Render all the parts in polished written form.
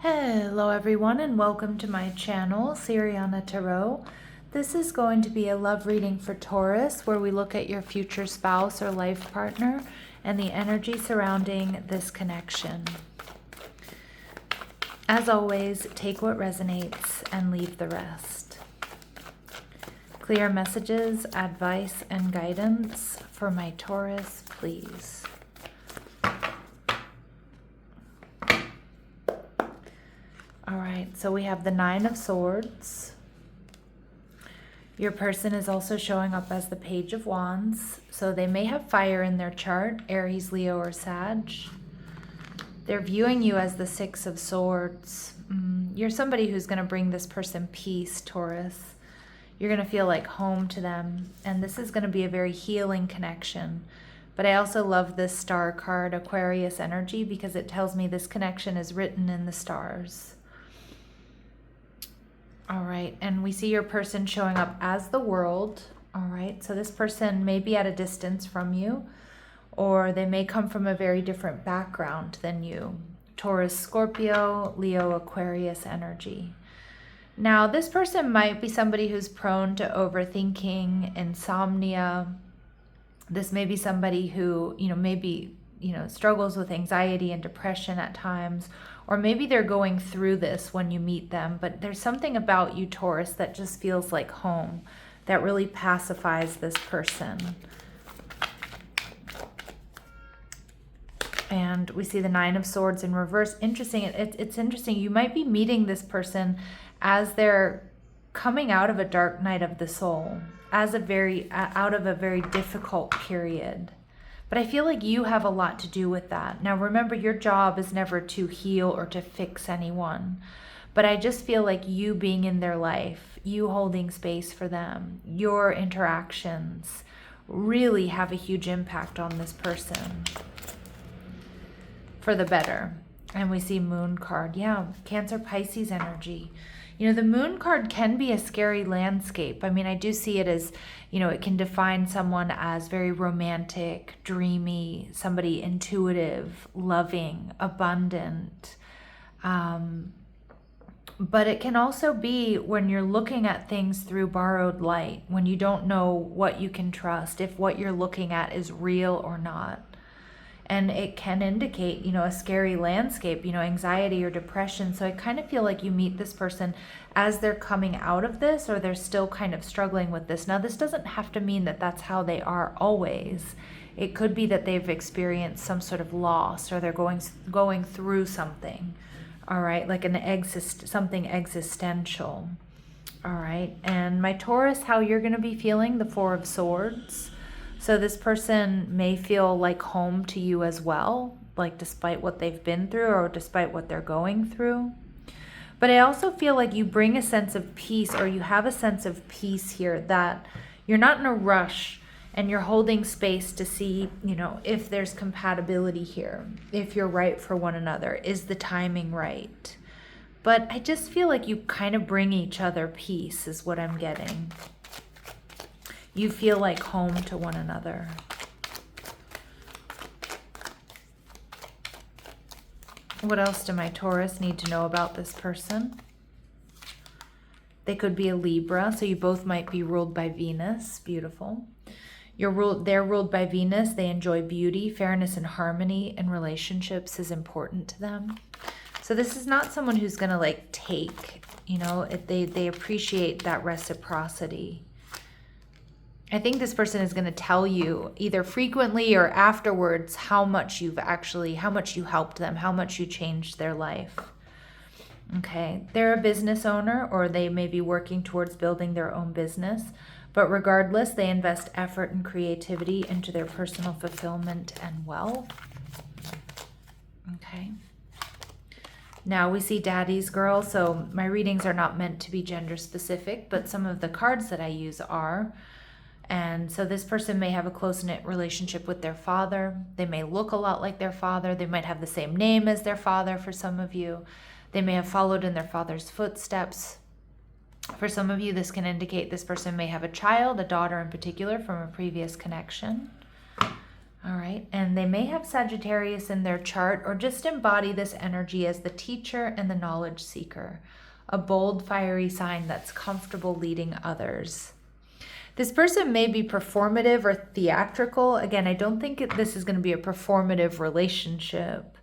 Hello everyone and welcome to my channel, Siriana Tarot. This is going to be a love reading for Taurus where we look at your future spouse or life partner and the energy surrounding this connection. As always, take what resonates and leave the rest. Clear messages, advice, and guidance for my Taurus, please. All right, so we have the Nine of Swords. Your person is also showing up as the Page of Wands. So they may have fire in their chart, Aries, Leo, or Sag. They're viewing you as the Six of Swords. You're somebody who's going to bring this person peace, Taurus. You're going to feel like home to them. And this is going to be a very healing connection. But I also love this star card, Aquarius energy, because it tells me this connection is written in the stars. All right, and we see your person showing up as the World. All right, so this person may be at a distance from you, or they may come from a very different background than you. Taurus, Scorpio, Leo, Aquarius energy. Now, this person might be somebody who's prone to overthinking, insomnia. This may be somebody who, maybe, struggles with anxiety and depression at times, or maybe they're going through this when you meet them, but there's something about you, Taurus, that just feels like home, that really pacifies this person. And we see the Nine of Swords in reverse. Interesting. It's interesting. You might be meeting this person as they're coming out of a dark night of the soul, out of a very difficult period. But I feel like you have a lot to do with that. Now, remember, your job is never to heal or to fix anyone. But I just feel like you being in their life, you holding space for them, your interactions really have a huge impact on this person for the better. And we see Moon card. Yeah, Cancer, Pisces energy. The Moon card can be a scary landscape. I mean, I do see it as, it can define someone as very romantic, dreamy, somebody intuitive, loving, abundant. But it can also be when you're looking at things through borrowed light, when you don't know what you can trust, if what you're looking at is real or not. And it can indicate, a scary landscape, anxiety or depression. So I kind of feel like you meet this person as they're coming out of this, or they're still kind of struggling with this. Now, this doesn't have to mean that that's how they are always. It could be that they've experienced some sort of loss, or they're going through something, all right, like something existential, all right. And my Taurus, how you're going to be feeling, the Four of Swords. So this person may feel like home to you as well, like despite what they've been through or despite what they're going through. But I also feel like you bring a sense of peace, or you have a sense of peace here, that you're not in a rush and you're holding space to see, if there's compatibility here, if you're right for one another, is the timing right? But I just feel like you kind of bring each other peace is what I'm getting. You feel like home to one another. What else do my Taurus need to know about this person? They could be a Libra, so you both might be ruled by Venus. Beautiful. They're ruled by Venus. They enjoy beauty, fairness, and harmony in relationships is important to them. So this is not someone who's going to take, they appreciate that reciprocity. I think this person is going to tell you either frequently or afterwards how much you helped them, how much you changed their life. Okay, they're a business owner, or they may be working towards building their own business, but regardless, they invest effort and creativity into their personal fulfillment and wealth. Okay. Now we see Daddy's Girl, so my readings are not meant to be gender specific, but some of the cards that I use are. And so this person may have a close-knit relationship with their father. They may look a lot like their father. They might have the same name as their father for some of you. They may have followed in their father's footsteps. For some of you, this can indicate this person may have a child, a daughter in particular, from a previous connection. All right, and they may have Sagittarius in their chart or just embody this energy as the teacher and the knowledge seeker, a bold, fiery sign that's comfortable leading others. This person may be performative or theatrical. Again, I don't think this is going to be a performative relationship,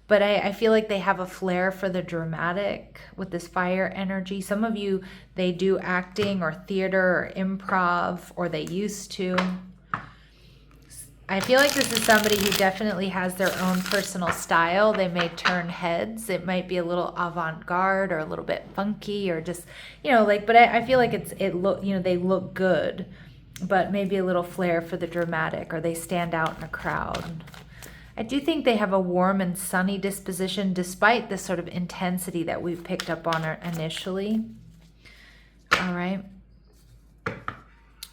but I feel like they have a flair for the dramatic with this fire energy. Some of you, they do acting or theater or improv, or they used to. I feel like this is somebody who definitely has their own personal style. They may turn heads. It might be a little avant-garde or a little bit funky, or just, like, but I feel like they look good, but maybe a little flair for the dramatic, or they stand out in a crowd. I do think they have a warm and sunny disposition despite this sort of intensity that we've picked up on initially. All right.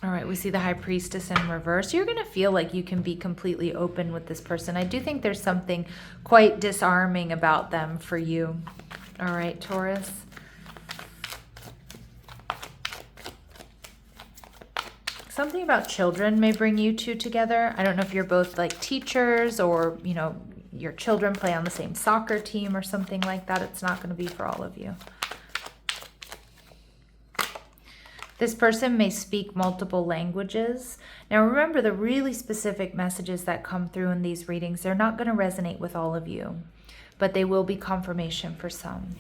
All right, we see the High Priestess in reverse. You're going to feel like you can be completely open with this person. I do think there's something quite disarming about them for you. All right, Taurus. Something about children may bring you two together. I don't know if you're both like teachers, or, your children play on the same soccer team or something like that. It's not going to be for all of you. This person may speak multiple languages. Now remember, the really specific messages that come through in these readings, they're not going to resonate with all of you, but they will be confirmation for some.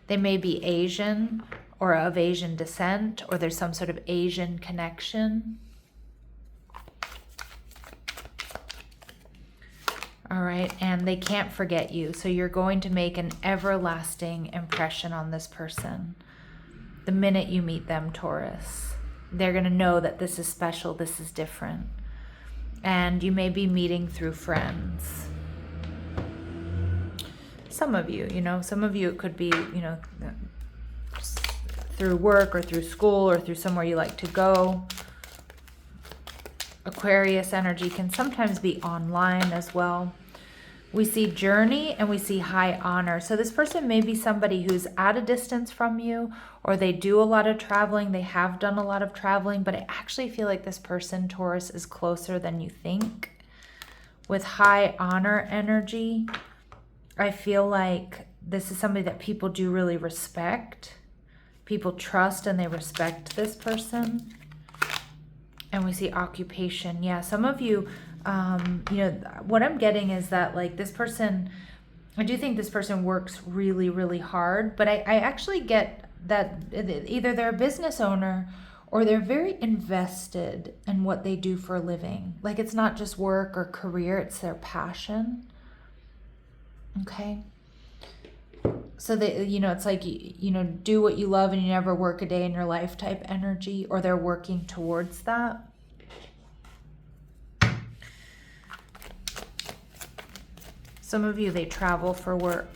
They may be Asian or of Asian descent, or there's some sort of Asian connection. All right, and they can't forget you, so you're going to make an everlasting impression on this person. The minute you meet them, Taurus, they're going to know that this is special, this is different. And you may be meeting through friends. Some of you, it could be, through work or through school or through somewhere you like to go. Aquarius energy can sometimes be online as well. We see journey and we see high honor. So this person may be somebody who's at a distance from you, or they do a lot of traveling. They have done a lot of traveling, but I actually feel like this person, Taurus, is closer than you think. With high honor energy, I feel like this is somebody that people do really respect. People trust and they respect this person. And we see occupation. Yeah, some of you, what I'm getting is that, like, this person, I do think this person works really, really hard, but I actually get that either they're a business owner or they're very invested in what they do for a living. Like, it's not just work or career, it's their passion. Okay. So they, it's like, do what you love and you never work a day in your life type energy, or they're working towards that. Some of you, they travel for work.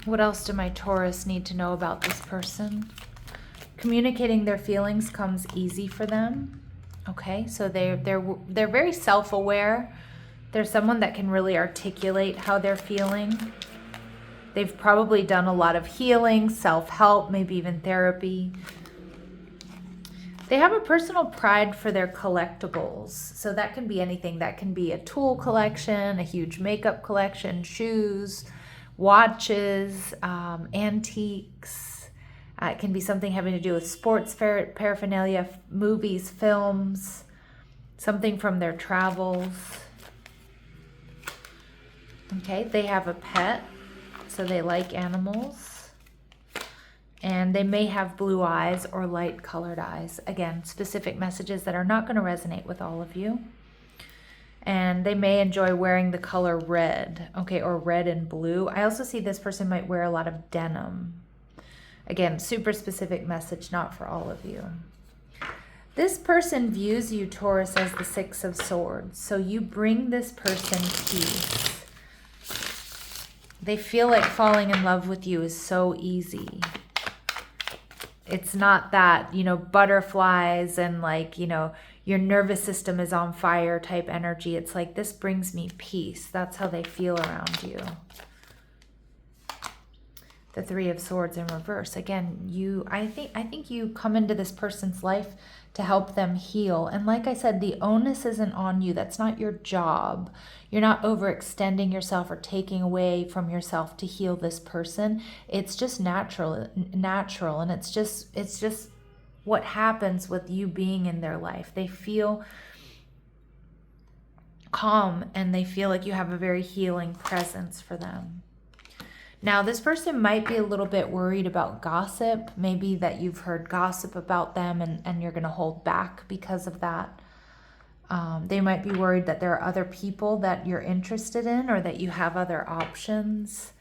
What else do my Taurus need to know about this person? Communicating their feelings comes easy for them. Okay, so they're very self-aware. They're someone that can really articulate how they're feeling. They've probably done a lot of healing, self-help, maybe even therapy. They have a personal pride for their collectibles. So that can be anything. That can be a tool collection, a huge makeup collection, shoes, watches, antiques. It can be something having to do with sports paraphernalia, movies, films, something from their travels. Okay, they have a pet, so they like animals. And they may have blue eyes or light colored eyes. Again, specific messages that are not going to resonate with all of you. And they may enjoy wearing the color red, okay, or red and blue. I also see this person might wear a lot of denim. Again, super specific message, not for all of you. This person views you, Taurus, as the Six of Swords. So you bring this person peace. They feel like falling in love with you is so easy. It's not that, butterflies and like, your nervous system is on fire type energy. It's like, this brings me peace. That's how they feel around you. the Three of Swords in reverse. Again, I think you come into this person's life to help them heal. And like I said, the onus isn't on you. That's not your job. You're not overextending yourself or taking away from yourself to heal this person. It's just natural, and it's just what happens with you being in their life. They feel calm and they feel like you have a very healing presence for them. Now, this person might be a little bit worried about gossip, maybe that you've heard gossip about them and you're going to hold back because of that. They might be worried that there are other people that you're interested in or that you have other options.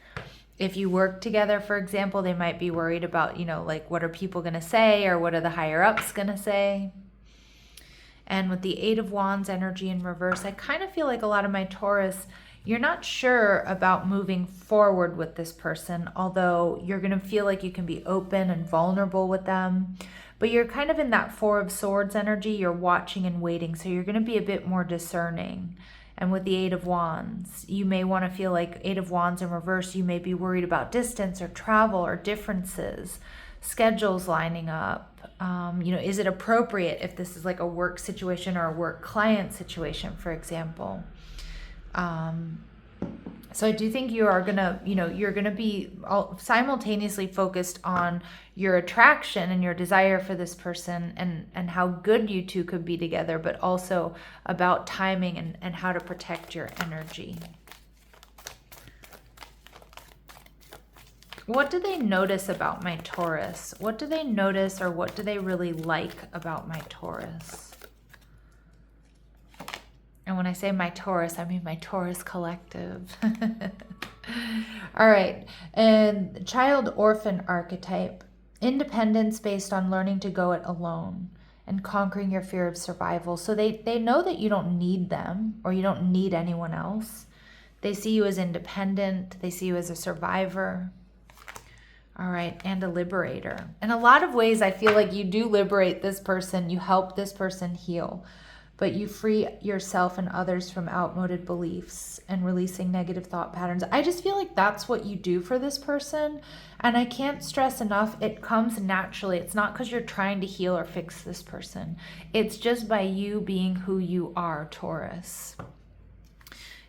If you work together, for example, they might be worried about, like, what are people going to say, or what are the higher ups going to say? And with the Eight of Wands energy in reverse, I kind of feel like a lot of my Taurus, you're not sure about moving forward with this person, although you're going to feel like you can be open and vulnerable with them. But you're kind of in that Four of Swords energy. You're watching and waiting, so you're going to be a bit more discerning. And with the Eight of Wands, you may want to feel like Eight of Wands in reverse, you may be worried about distance or travel or differences, schedules lining up. Is it appropriate if this is like a work situation or a work client situation, for example? So I do think you are gonna, you're gonna be simultaneously focused on your attraction and your desire for this person and how good you two could be together, but also about timing and how to protect your energy. What do they notice about my Taurus? What do they notice, or what do they really like about my Taurus? And when I say my Taurus, I mean my Taurus collective. All right. And child orphan archetype. Independence based on learning to go it alone and conquering your fear of survival. So they know that you don't need them, or you don't need anyone else. They see you as independent. They see you as a survivor. All right. And a liberator. In a lot of ways, I feel like you do liberate this person. You help this person heal. But you free yourself and others from outmoded beliefs and releasing negative thought patterns. I just feel like that's what you do for this person. And I can't stress enough, it comes naturally. It's not because you're trying to heal or fix this person. It's just by you being who you are, Taurus.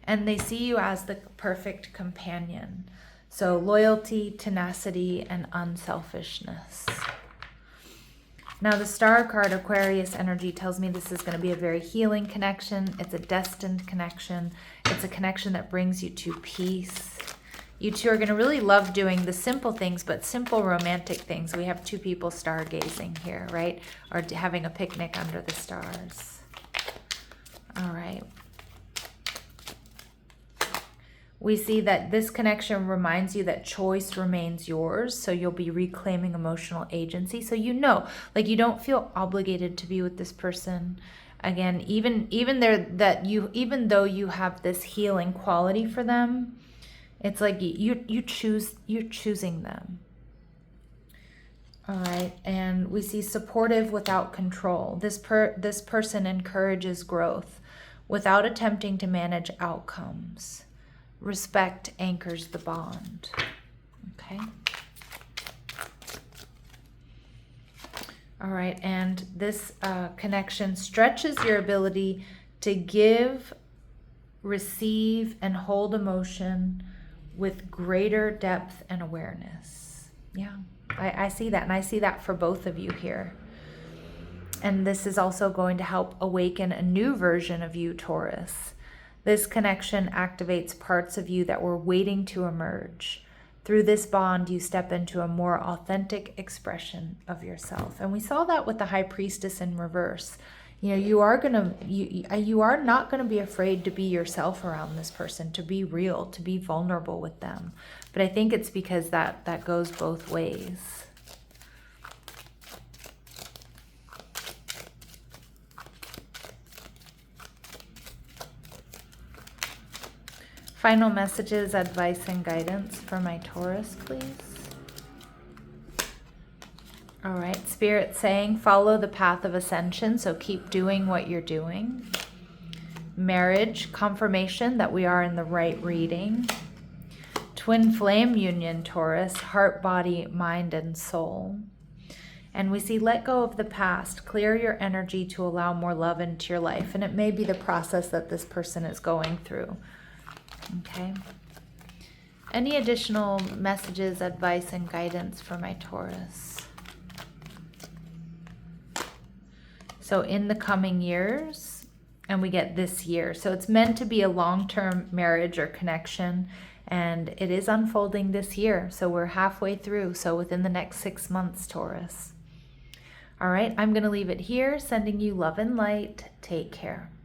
And they see you as the perfect companion. So loyalty, tenacity, and unselfishness. Now the star card, Aquarius energy, tells me this is going to be a very healing connection. It's a destined connection. It's a connection that brings you to peace. You two are going to really love doing the simple things, but simple romantic things. We have two people stargazing here, right? Or having a picnic under the stars. All right. We see that this connection reminds you that choice remains yours, so you'll be reclaiming emotional agency. So you don't feel obligated to be with this person. Again, even though you have this healing quality for them, it's like you're choosing them. All right, and we see supportive without control. This person encourages growth without attempting to manage outcomes. Respect anchors the bond. Okay. All right, and this connection stretches your ability to give, receive, and hold emotion with greater depth and awareness. Yeah, I see that, and I see that for both of you here. And this is also going to help awaken a new version of you, Taurus. This connection activates parts of you that were waiting to emerge. Through this bond, you step into a more authentic expression of yourself. And we saw that with the High Priestess in reverse. You are not going to be afraid to be yourself around this person, to be real, to be vulnerable with them. But I think it's because that goes both ways. Final messages, advice, and guidance for my Taurus, please. All right, Spirit saying, follow the path of ascension, so keep doing what you're doing. Marriage, confirmation that we are in the right reading. Twin flame union, Taurus, heart, body, mind, and soul. And we see let go of the past, clear your energy to allow more love into your life. And it may be the process that this person is going through. Okay. Any additional messages, advice, and guidance for my Taurus? So in the coming years, and we get this year. So it's meant to be a long-term marriage or connection, and it is unfolding this year. So we're halfway through. So within the next 6 months, Taurus. All right, I'm going to leave it here, sending you love and light. Take care.